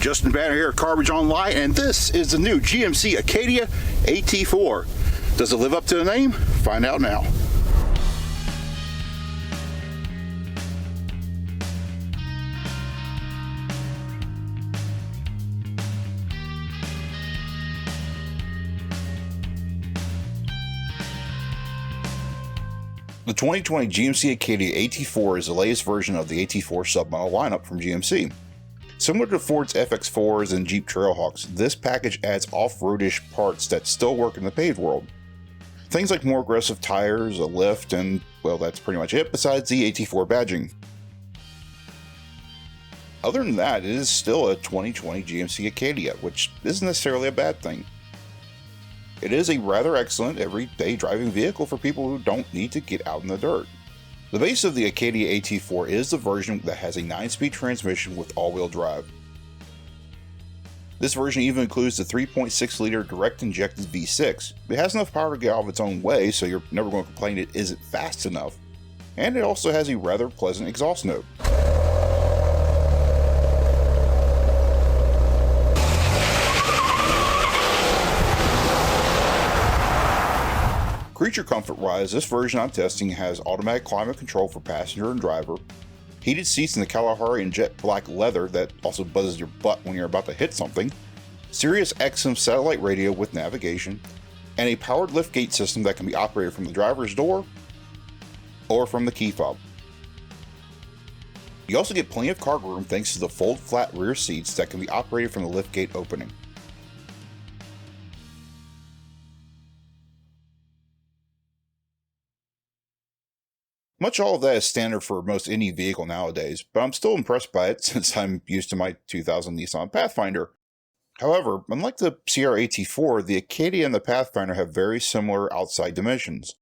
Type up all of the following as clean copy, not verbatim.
Justin Banner here at Carbage Online, and this is the new GMC Acadia AT4. Does it live up to the name? Find out now. The 2020 GMC Acadia AT4 is the latest version of the AT4 submodel lineup from GMC. Similar to Ford's FX4s and Jeep Trailhawks, this package adds off-roadish parts that still work in the paved world. Things like more aggressive tires, a lift, and, well, that's pretty much it besides the AT4 badging. Other than that, it is still a 2020 GMC Acadia, which isn't necessarily a bad thing. It is a rather excellent everyday driving vehicle for people who don't need to get out in the dirt. The base of the Acadia AT4 is the version that has a 9-speed transmission with all-wheel drive. This version even includes the 3.6-liter direct-injected V6. It has enough power to get out of its own way, so you're never going to complain it isn't fast enough. And it also has a rather pleasant exhaust note. Creature comfort-wise, this version I'm testing has automatic climate control for passenger and driver, heated seats in the Kalahari and jet black leather that also buzzes your butt when you're about to hit something, Sirius XM satellite radio with navigation, and a powered liftgate system that can be operated from the driver's door or from the key fob. You also get plenty of cargo room thanks to the fold-flat rear seats that can be operated from the liftgate opening. Much all of that is standard for most any vehicle nowadays, but I'm still impressed by it since I'm used to my 2000 Nissan Pathfinder. However, unlike the Sierra AT4, the Acadia and the Pathfinder have very similar outside dimensions,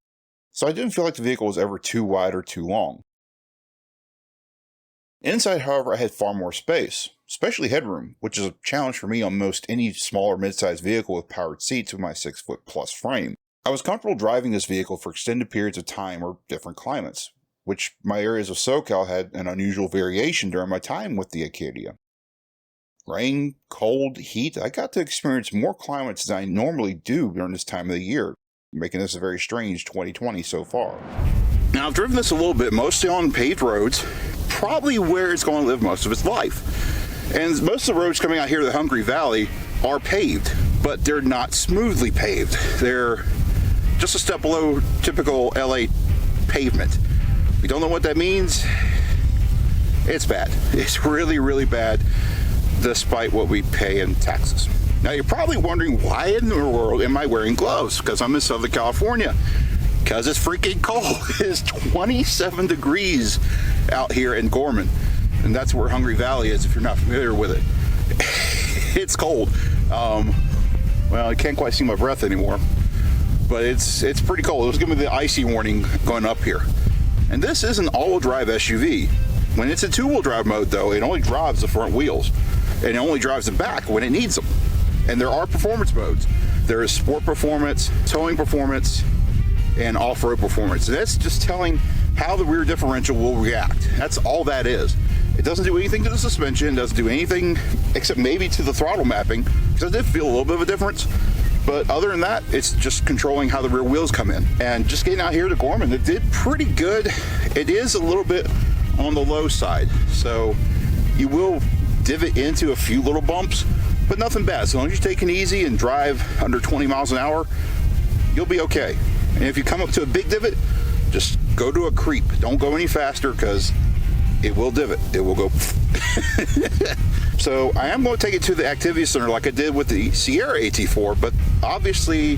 so I didn't feel like the vehicle was ever too wide or too long. Inside, however, I had far more space, especially headroom, which is a challenge for me on most any small or mid-sized vehicle with powered seats with my 6-foot-plus frame. I was comfortable driving this vehicle for extended periods of time or different climates, which my areas of SoCal had an unusual variation during my time with the Acadia. Rain, cold, heat, I got to experience more climates than I normally do during this time of the year, making this a very strange 2020 so far. Now, I've driven this a little bit, mostly on paved roads, probably where it's going to live most of its life. And most of the roads coming out here to the Hungry Valley are paved, but they're not smoothly paved. They're just a step below typical LA pavement. If you don't know what that means, it's bad. It's really, really bad, despite what we pay in taxes. Now, you're probably wondering, why in the world am I wearing gloves? Because I'm in Southern California. Because it's freaking cold. It's 27 degrees out here in Gorman. And that's where Hungry Valley is, if you're not familiar with it. It's cold. Well, I can't quite see my breath anymore. But it's pretty cold. It was giving me the icy warning going up here. And this is an all-wheel drive SUV. When it's in two-wheel drive mode, though, it only drives the front wheels. And it only drives the back when it needs them. And there are performance modes. There is sport performance, towing performance, and off-road performance. And that's just telling how the rear differential will react. That's all that is. It doesn't do anything to the suspension, doesn't do anything except maybe to the throttle mapping, because I did feel a little bit of a difference. But other than that, it's just controlling how the rear wheels come in. And just getting out here to Gorman, it did pretty good. It is a little bit on the low side, so you will divot into a few little bumps, but nothing bad. As long as you take it easy and drive under 20 miles an hour, you'll be okay. And if you come up to a big divot, just go to a creep. Don't go any faster, because it will divot. It will go. So I am going to take it to the activity center like I did with the Sierra AT4, but obviously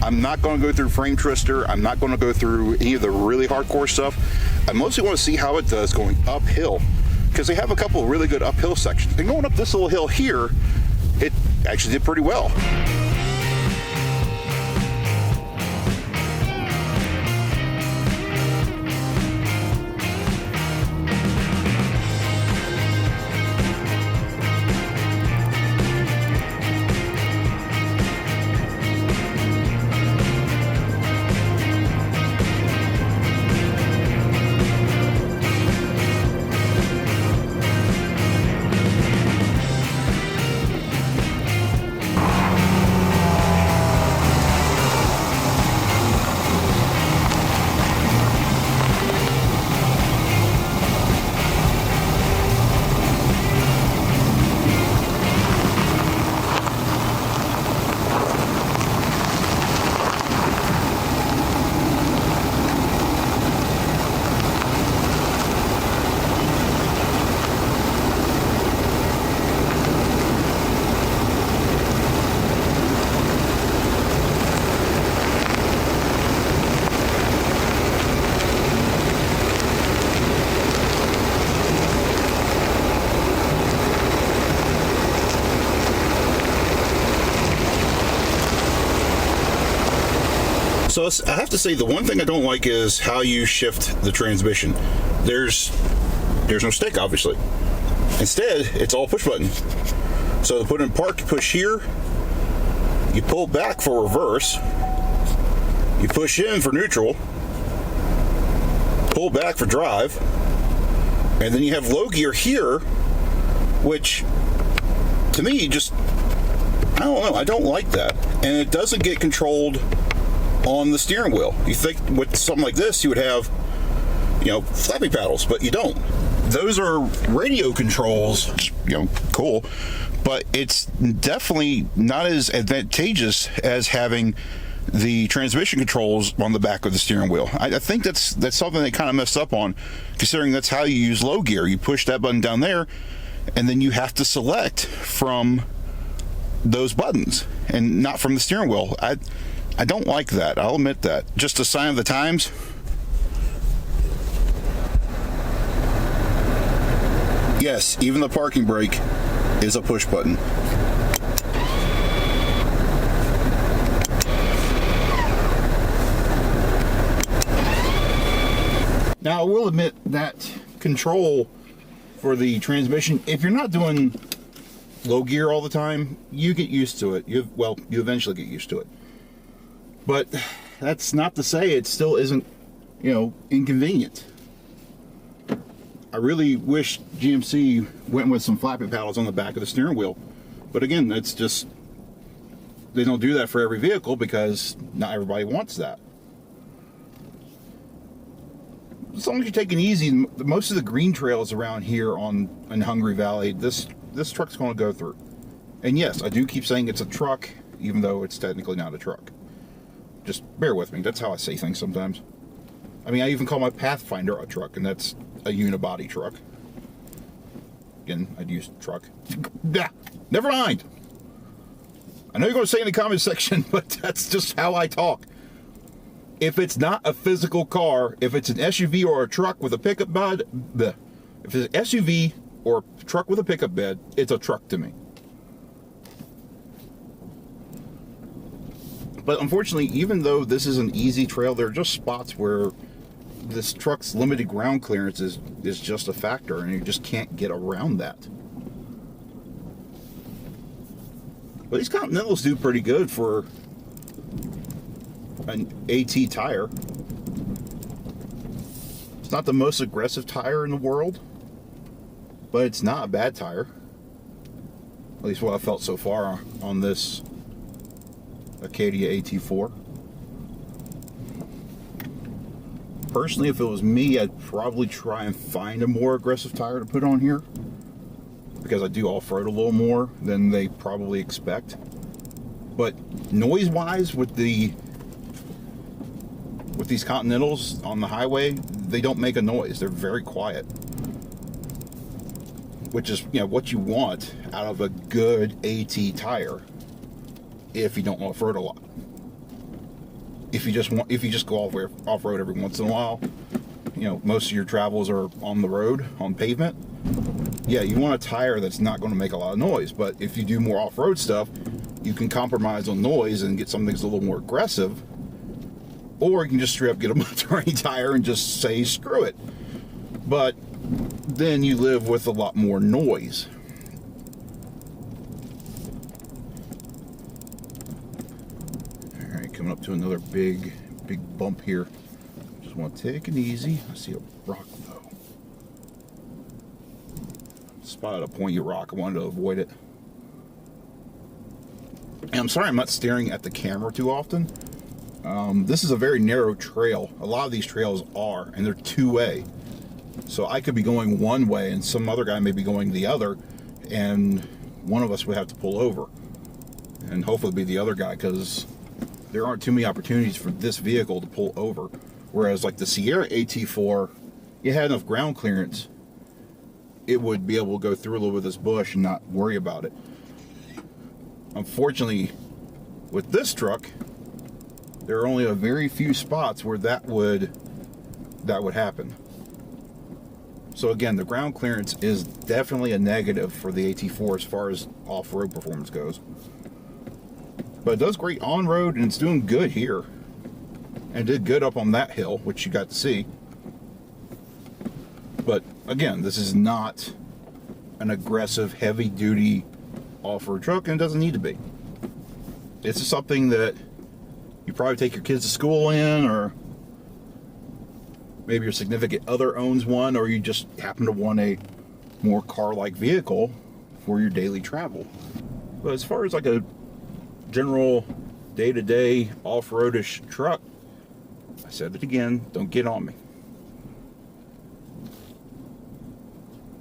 I'm not going to go through frame twister. I'm not going to go through any of the really hardcore stuff. I mostly want to see how it does going uphill, because they have a couple of really good uphill sections. And going up this little hill here, it actually did pretty well. So I have to say, the one thing I don't like is how you shift the transmission. There's no stick, obviously. Instead, it's all push button. So to put in park, you push here, you pull back for reverse, you push in for neutral, pull back for drive, and then you have low gear here, which to me just, I don't know, I don't like that. And it doesn't get controlled on the steering wheel. You think with something like this you would have, flappy paddles, but you don't. Those are radio controls, cool, but it's definitely not as advantageous as having the transmission controls on the back of the steering wheel. I think that's something they kind of messed up on, considering that's how you use low gear. You push that button down there, and then you have to select from those buttons and not from the steering wheel. I don't like that. I'll admit that. Just a sign of the times. Yes, even the parking brake is a push button. Now, I will admit that control for the transmission, if you're not doing low gear all the time, you get used to it. You eventually get used to it. But that's not to say it still isn't, inconvenient. I really wish GMC went with some flappy paddles on the back of the steering wheel. But again, that's just, they don't do that for every vehicle because not everybody wants that. As long as you're taking it easy, most of the green trails around here in Hungry Valley, this truck's going to go through. And yes, I do keep saying it's a truck, even though it's technically not a truck. Just bear with me. That's how I say things sometimes. I mean, I even call my Pathfinder a truck, and that's a unibody truck. Again, I'd use truck. Yeah, never mind. I know you're going to say in the comment section, but that's just how I talk. If it's not a physical car, if it's an SUV or a truck with a pickup bed, if it's an SUV or a truck with a pickup bed, it's a truck to me. But unfortunately, even though this is an easy trail, there are just spots where this truck's limited ground clearance is just a factor, and you just can't get around that. But these Continentals do pretty good for an AT tire. It's not the most aggressive tire in the world, but it's not a bad tire. At least what I felt so far on this Acadia AT4. Personally, if it was me, I'd probably try and find a more aggressive tire to put on here, because I do off-road a little more than they probably expect. But noise-wise, with these Continentals on the highway, they don't make a noise. They're very quiet, which is what you want out of a good AT tire. If you don't off-road a lot, if you just go off-road every once in a while, most of your travels are on the road, on pavement. Yeah, you want a tire that's not going to make a lot of noise. But if you do more off-road stuff, you can compromise on noise and get something that's a little more aggressive. Or you can just straight up get a Monterey tire and just say screw it. But then you live with a lot more noise. Alright, coming up to another big bump here. Just want to take it easy. I see a rock though. Spotted a pointy rock. I wanted to avoid it. And I'm sorry I'm not staring at the camera too often. This is a very narrow trail. A lot of these trails are, and they're two-way. So I could be going one way and some other guy may be going the other, and one of us would have to pull over. And hopefully it'd be the other guy, because there aren't too many opportunities for this vehicle to pull over. Whereas like the Sierra AT4, it had enough ground clearance. It would be able to go through a little bit of this bush and not worry about it. Unfortunately, with this truck, there are only a very few spots where that would happen. So again, the ground clearance is definitely a negative for the AT4 as far as off-road performance goes. But it does great on-road, and it's doing good here. and did good up on that hill, which you got to see. But again, this is not an aggressive, heavy-duty off-road truck, and it doesn't need to be. This is something that you probably take your kids to school in, or maybe your significant other owns one, or you just happen to want a more car-like vehicle for your daily travel. But as far as like a general day-to-day off-roadish truck, I said it again, don't get on me.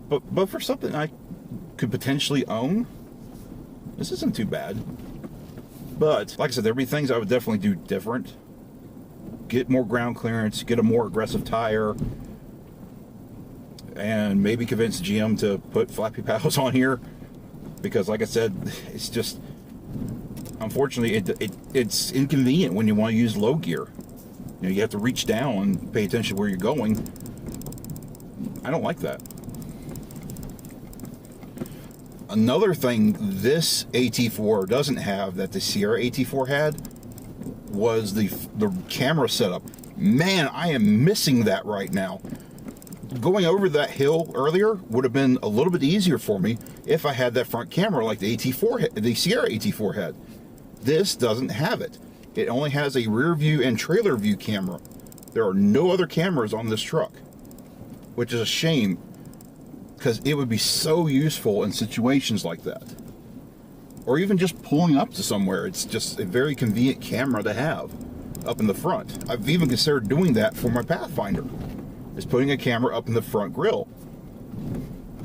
But for something I could potentially own, this isn't too bad. But like I said, there'd be things I would definitely do different. Get more ground clearance, get a more aggressive tire, and maybe convince GM to put flappy paddles on here. Because like I said, it's just, unfortunately, it's inconvenient when you want to use low gear. You know, you have to reach down and pay attention to where you're going. I don't like that. Another thing this AT4 doesn't have that the Sierra AT4 had was the camera setup. Man, I am missing that right now. Going over that hill earlier would have been a little bit easier for me if I had that front camera like the Sierra AT4 had. This doesn't have it. It only has a rear view and trailer view camera. There are no other cameras on this truck, which is a shame, because it would be so useful in situations like that. Or even just pulling up to somewhere. It's just a very convenient camera to have up in the front. I've even considered doing that for my Pathfinder, is putting a camera up in the front grille.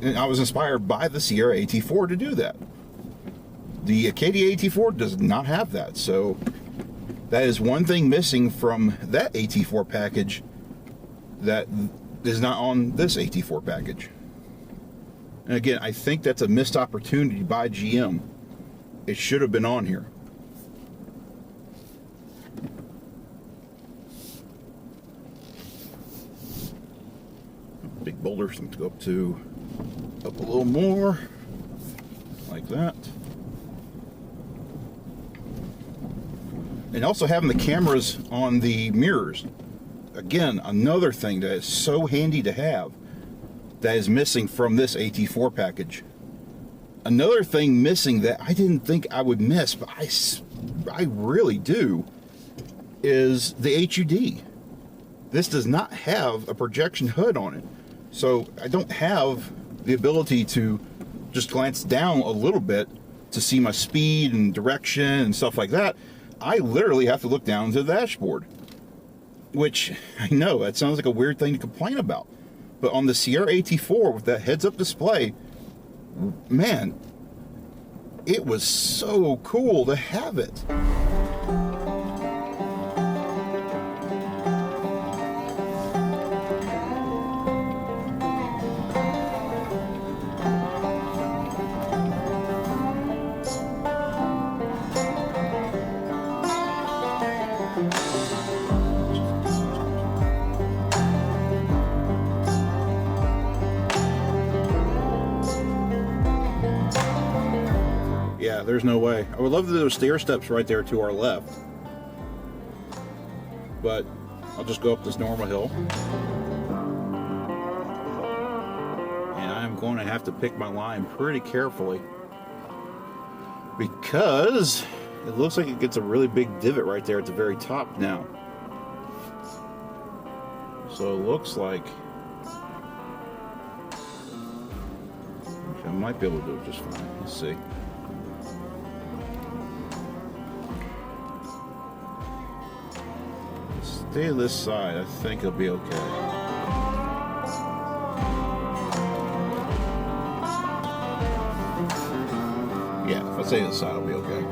And I was inspired by the Sierra AT4 to do that. The Acadia AT4 does not have that, so that is one thing missing from that AT4 package that is not on this AT4 package. And again, I think that's a missed opportunity by GM. It should have been on here. Big boulder, so I'm going to go up a little more, like that. And also having the cameras on the mirrors. Again, another thing that is so handy to have that is missing from this AT4 package. Another thing missing that I didn't think I would miss, but I really do, is the HUD. This does not have a projection hood on it. So I don't have the ability to just glance down a little bit to see my speed and direction and stuff like that. I literally have to look down to the dashboard, which I know that sounds like a weird thing to complain about. But on the Sierra AT4 with that heads-up display, man, it was so cool to have it. Yeah, there's no way. I would love those stair steps right there to our left. But I'll just go up this normal hill. And I'm going to have to pick my line pretty carefully, because it looks like it gets a really big divot right there at the very top now. So it looks like I might be able to do it just fine. Let's see. Stay this side, I think it'll be okay. Yeah, if I stay this side, it'll be okay.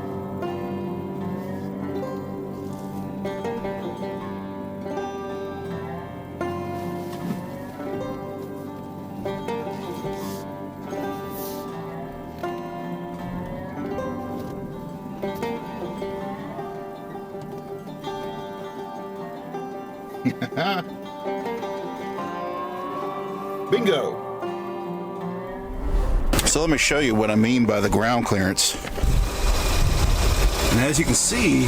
Bingo! So let me show you what I mean by the ground clearance. And as you can see,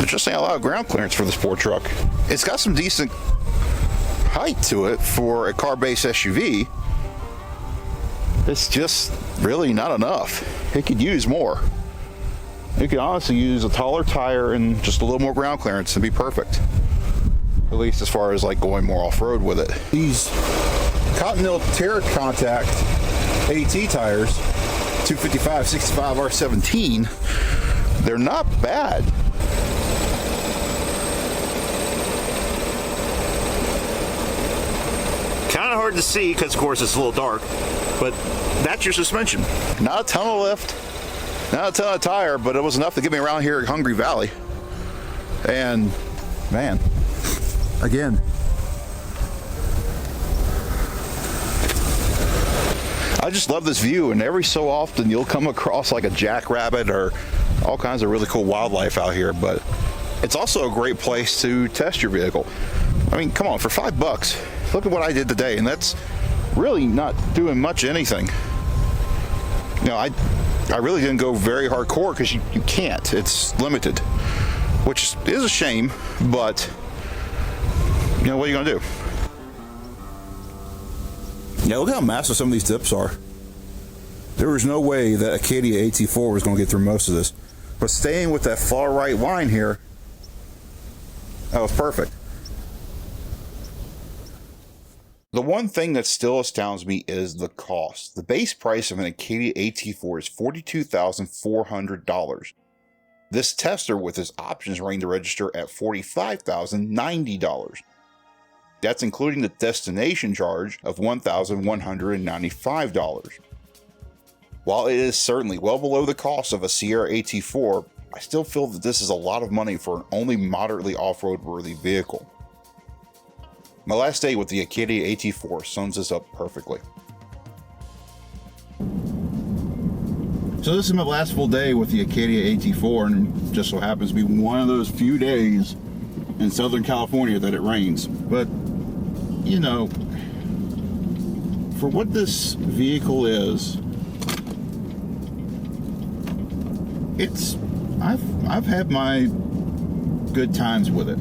There's just not a lot of ground clearance for the sport truck. It's got some decent height to it for a car-based SUV. It's just really not enough. It could use more. It could honestly use a taller tire and just a little more ground clearance and be perfect. At least as far as like going more off-road with it. These Continental Terra Contact AT tires, 255 65 R17, they're not bad. Kind of hard to see because, of course, it's a little dark, but that's your suspension. Not a ton of lift, not a ton of tire, but it was enough to get me around here at Hungry Valley. And man, again, I just love this view, and every so often you'll come across like a jackrabbit or all kinds of really cool wildlife out here, but it's also a great place to test your vehicle. I mean, come on, for $5, look at what I did today, and that's really not doing much anything. You know, I really didn't go very hardcore because you can't. It's limited, which is a shame, but you know, what are you gonna do? Yeah, look how massive some of these dips are. There was no way that Acadia AT4 was gonna get through most of this. But staying with that far right line here, that was perfect. The one thing that still astounds me is the cost. The base price of an Acadia AT4 is $42,400. This tester with its options running to register at $45,090. That's including the destination charge of $1,195. While it is certainly well below the cost of a Sierra AT4, I still feel that this is a lot of money for an only moderately off-road worthy vehicle. My last day with the Acadia AT4 sums this up perfectly. So this is my last full day with the Acadia AT4, and just so happens to be one of those few days in Southern California that it rains. But, you know, for what this vehicle is, I've had my good times with it.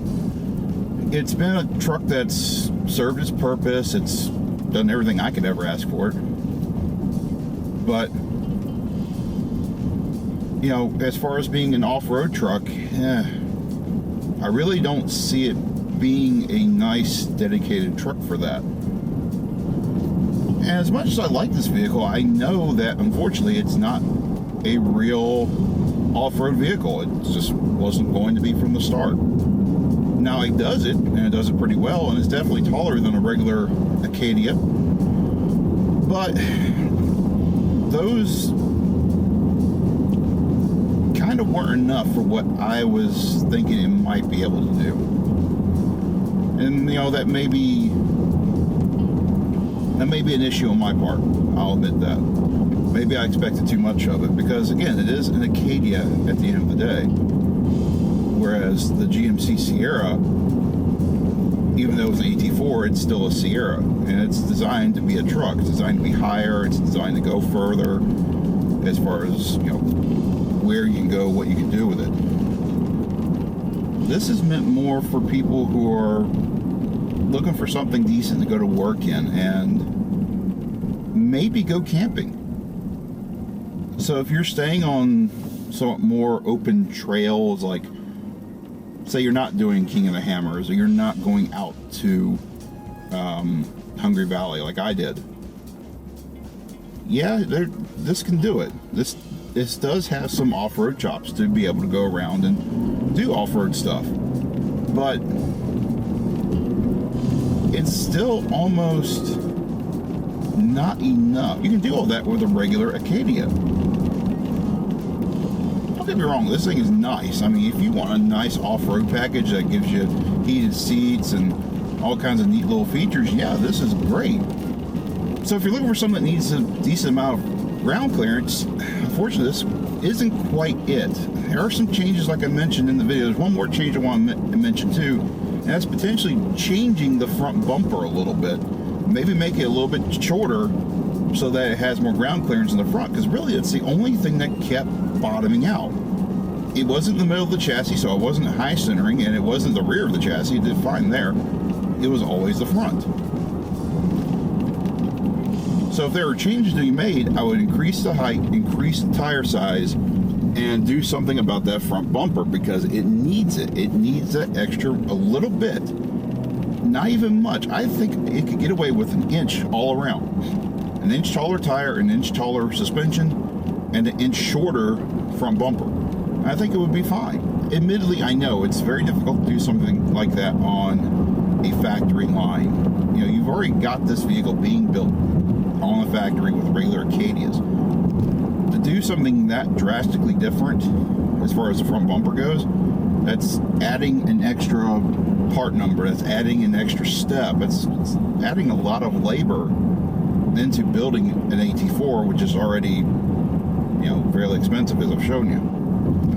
It's been a truck that's served its purpose. It's done everything I could ever ask for it. But, you know, as far as being an off-road truck, I really don't see it being a nice, dedicated truck for that. And as much as I like this vehicle, I know that, unfortunately, it's not a real off-road vehicle. It just wasn't going to be from the start. Now it does it, and it does it pretty well, and it's definitely taller than a regular Acadia. But those kind of weren't enough for what I was thinking it might be able to do. And you know, that may be an issue on my part. I'll admit that. Maybe I expected too much of it, because again, it is an Acadia at the end of the day. Whereas the GMC Sierra, even though it's an AT4, it's still a Sierra, and it's designed to be a truck. It's designed to be higher. It's designed to go further, as far as, you know, where you can go, what you can do with it. This is meant more for people who are looking for something decent to go to work in and maybe go camping. So if you're staying on some more open trails, like say you're not doing King of the Hammers, or you're not going out to Hungry Valley like I did, yeah, this can do it. This does have some off-road chops to be able to go around and do off-road stuff, but it's still almost not enough. You can do all that with a regular Acadia. Don't get me wrong, this thing is nice. I mean, if you want a nice off-road package that gives you heated seats and all kinds of neat little features, yeah, this is great. So if you're looking for something that needs a decent amount of ground clearance, unfortunately this isn't quite it. There are some changes, like I mentioned in the video. There's one more change I want to mention too, and that's potentially changing the front bumper a little bit. Maybe make it a little bit shorter so that it has more ground clearance in the front, because really it's the only thing that kept bottoming out. it wasn't the middle of the chassis, so it wasn't high centering, and it wasn't the rear of the chassis. It did fine there. It was always the front. So if there were changes to be made, I would increase the height, increase the tire size, and do something about that front bumper, because it needs it. It needs that extra, a little bit. Not even much. I think it could get away with an inch all around. An inch taller tire, an inch taller suspension, and an inch shorter front bumper. I think it would be fine. Admittedly, I know it's very difficult to do something like that on a factory line. You know, you've already got this vehicle being built on the factory with regular Acadias. To do something that drastically different as far as the front bumper goes, that's adding an extra part number, that's adding an extra step, it's adding a lot of labor into building an AT4, which is already, you know, fairly expensive, as I've shown you.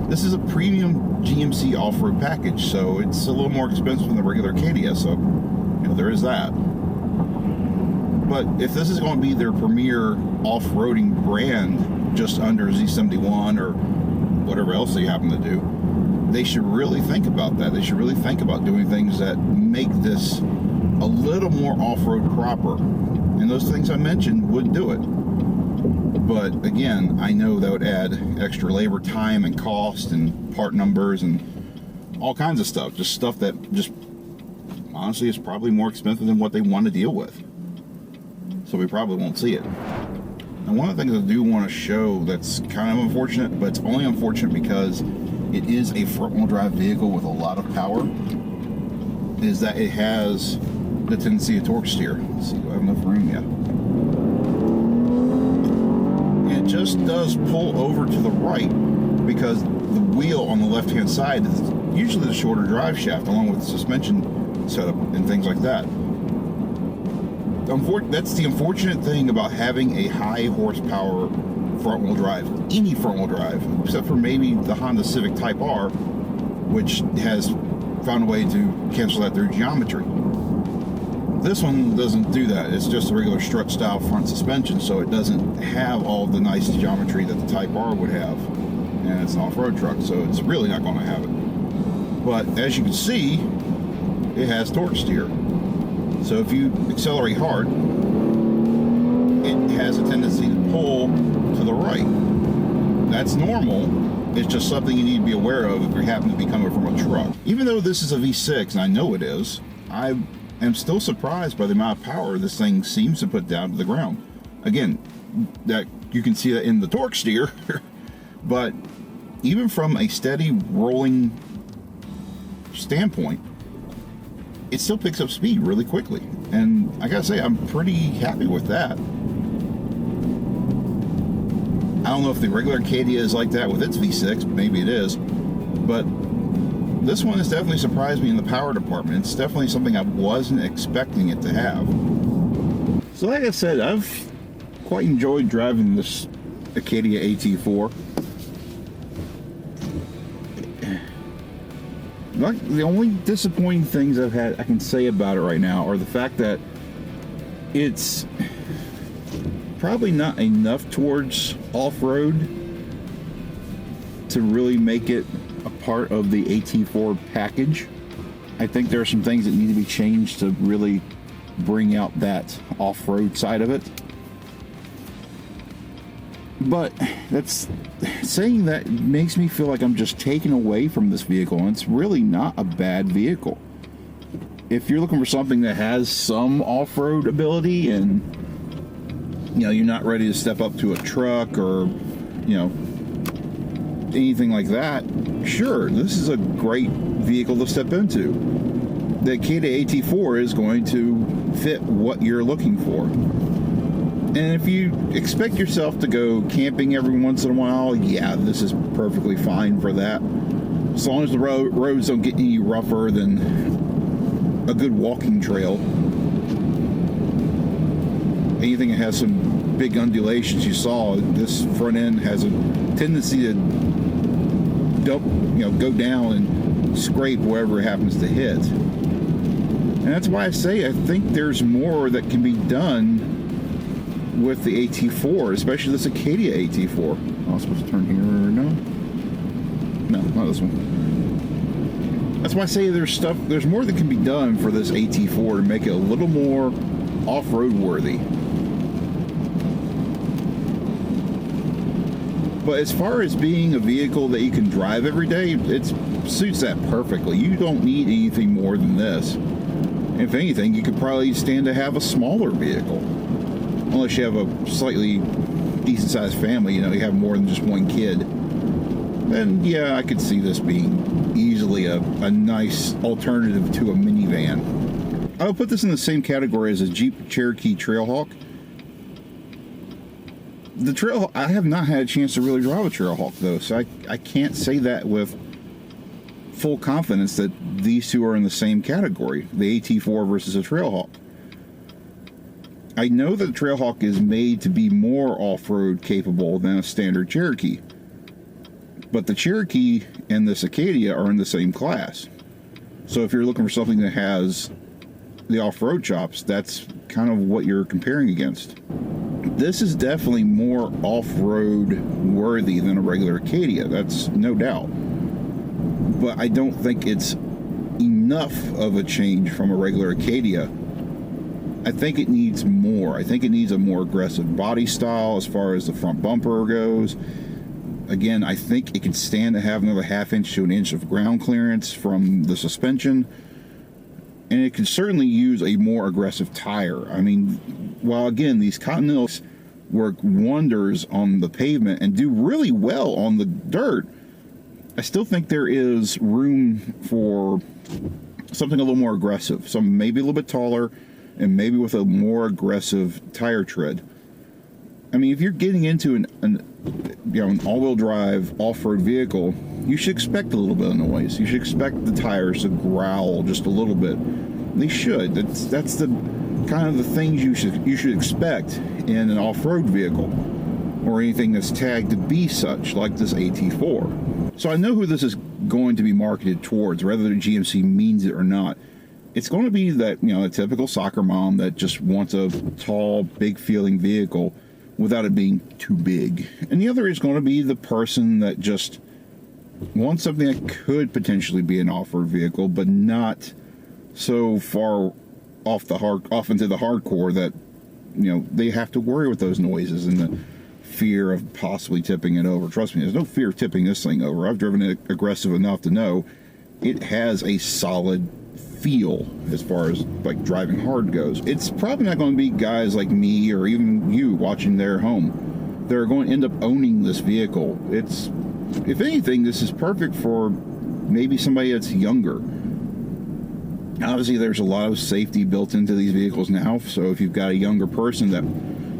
This is a premium GMC off-road package, so it's a little more expensive than the regular Acadia, so, you know, there is that. But if this is going to be their premier off-roading brand, just under Z71 or whatever else they happen to do, they should really think about that. They should really think about doing things that make this a little more off-road proper. And those things I mentioned would do it. But again, I know that would add extra labor, time, and cost, and part numbers, and all kinds of stuff. Just stuff that just, honestly, is probably more expensive than what they want to deal with. So we probably won't see it. And one of the things I do want to show that's kind of unfortunate, but it's only unfortunate because it is a front-wheel drive vehicle with a lot of power, is that it has the tendency to torque steer. Let's see, do I have enough room? Yeah. And it just does pull over to the right because the wheel on the left-hand side is usually the shorter drive shaft, along with the suspension setup and things like that. That's the unfortunate thing about having a high horsepower front-wheel drive, any front-wheel drive, except for maybe the Honda Civic Type R, which has found a way to cancel that through geometry. This one doesn't do that. It's just a regular strut style front suspension, so it doesn't have all the nice geometry that the Type R would have. And it's an off-road truck, so it's really not going to have it. But as you can see, it has torque steer. So if you accelerate hard, it has a tendency to pull to the right. That's normal. It's just something you need to be aware of if you happen to be coming from a truck. Even though this is a V6, and I know it is, I am still surprised by the amount of power this thing seems to put down to the ground. Again, that you can see that in the torque steer, but even from a steady rolling standpoint, it still picks up speed really quickly. And I gotta say, I'm pretty happy with that. I don't know if the regular Acadia is like that with its V6, maybe it is, but this one has definitely surprised me in the power department. It's definitely something I wasn't expecting it to have. So like I said, I've quite enjoyed driving this Acadia AT4. The only disappointing things I can say about it right now are the fact that it's probably not enough towards off-road to really make it a part of the AT4 package. I think there are some things that need to be changed to really bring out that off-road side of it. But that's saying that makes me feel like I'm just taken away from this vehicle, and it's really not a bad vehicle. If you're looking for something that has some off-road ability and, you know, you're not ready to step up to a truck or, you know, anything like that, sure, this is a great vehicle to step into. The Acadia AT4 is going to fit what you're looking for. And if you expect yourself to go camping every once in a while, yeah, this is perfectly fine for that. As long as the roads don't get any rougher than a good walking trail. Anything that has some big undulations, you saw, this front end has a tendency to go down and scrape wherever it happens to hit. And that's why I say I think there's more that can be done with the AT4, especially this Acadia AT4. I was supposed to turn here, no? No, not this one. That's why I say there's more that can be done for this AT4 to make it a little more off-road worthy. But as far as being a vehicle that you can drive every day, it suits that perfectly. You don't need anything more than this. If anything, you could probably stand to have a smaller vehicle. Unless you have a slightly decent-sized family, you have more than just one kid. Then, yeah, I could see this being easily a nice alternative to a minivan. I would put this in the same category as a Jeep Cherokee Trailhawk. The Trailhawk, I have not had a chance to really drive a Trailhawk, though, so I can't say that with full confidence that these two are in the same category, the AT4 versus a Trailhawk. I know that the Trailhawk is made to be more off-road capable than a standard Cherokee, but the Cherokee and this Acadia are in the same class. So if you're looking for something that has the off-road chops, that's kind of what you're comparing against. This is definitely more off-road worthy than a regular Acadia, that's no doubt. But I don't think it's enough of a change from a regular Acadia. I think it needs more. I think it needs a more aggressive body style as far as the front bumper goes. Again, I think it can stand to have another ½ to an inch of ground clearance from the suspension. And it can certainly use a more aggressive tire. I mean, while again, these Continentals work wonders on the pavement and do really well on the dirt, I still think there is room for something a little more aggressive. Some maybe a little bit taller and maybe with a more aggressive tire tread. I mean, if you're getting into an all-wheel drive off-road vehicle, you should expect a little bit of noise. You should expect the tires to growl just a little bit. They should. That's the kind of the things you should expect in an off-road vehicle or anything that's tagged to be such, like this AT4. So I know who this is going to be marketed towards, whether the GMC means it or not. It's going to be that, a typical soccer mom that just wants a tall, big-feeling vehicle without it being too big. And the other is going to be the person that just wants something that could potentially be an off-road vehicle, but not so far off into the hardcore that, they have to worry with those noises and the fear of possibly tipping it over. Trust me, there's no fear of tipping this thing over. I've driven it aggressive enough to know it has a solid feel as far as like driving hard goes. It's probably not going to be guys like me or even you watching their home. They're going to end up owning this vehicle. It's, if anything, this is perfect for maybe somebody that's younger. Obviously, there's a lot of safety built into these vehicles now, so if you've got a younger person that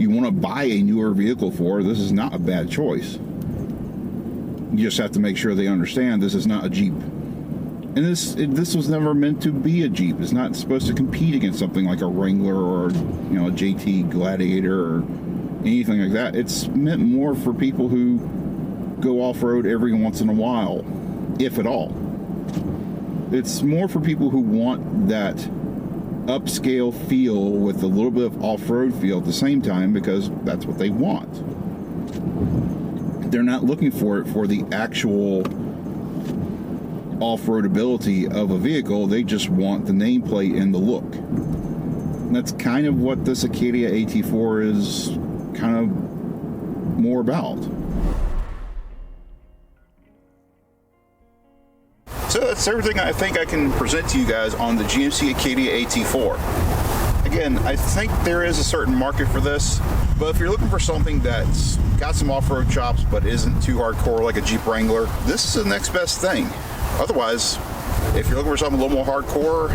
you want to buy a newer vehicle for, this is not a bad choice. You just have to make sure they understand this is not a Jeep. And this was never meant to be a Jeep. It's not supposed to compete against something like a Wrangler or, a JT Gladiator or anything like that. It's meant more for people who go off-road every once in a while, if at all. It's more for people who want that upscale feel with a little bit of off-road feel at the same time, because that's what they want. They're not looking for it for the actual off-road ability of a vehicle. They just want the nameplate and the look. And that's kind of what this Acadia AT4 is kind of more about. So that's everything I think I can present to you guys on the GMC Acadia AT4. Again, I think there is a certain market for this, but if you're looking for something that's got some off-road chops but isn't too hardcore like a Jeep Wrangler, this is the next best thing. Otherwise, if you're looking for something a little more hardcore,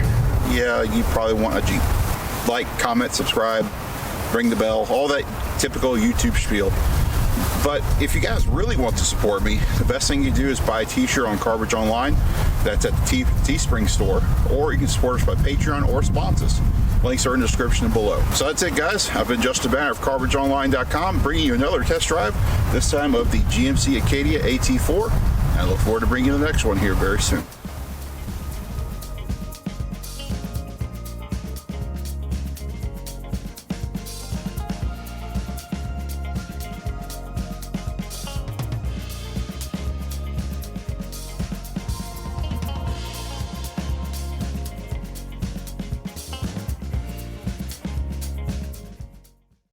yeah, you probably want a Jeep. Like, comment, subscribe, ring the bell, all that typical YouTube spiel. But if you guys really want to support me, the best thing you do is buy a t-shirt on Carbage Online. That's at the Teespring store. Or you can support us by Patreon or sponsors. Links are in the description below. So that's it, guys. I've been Justin Banner of CarbageOnline.com, bringing you another test drive, this time of the GMC Acadia AT4. I look forward to bringing you the next one here very soon.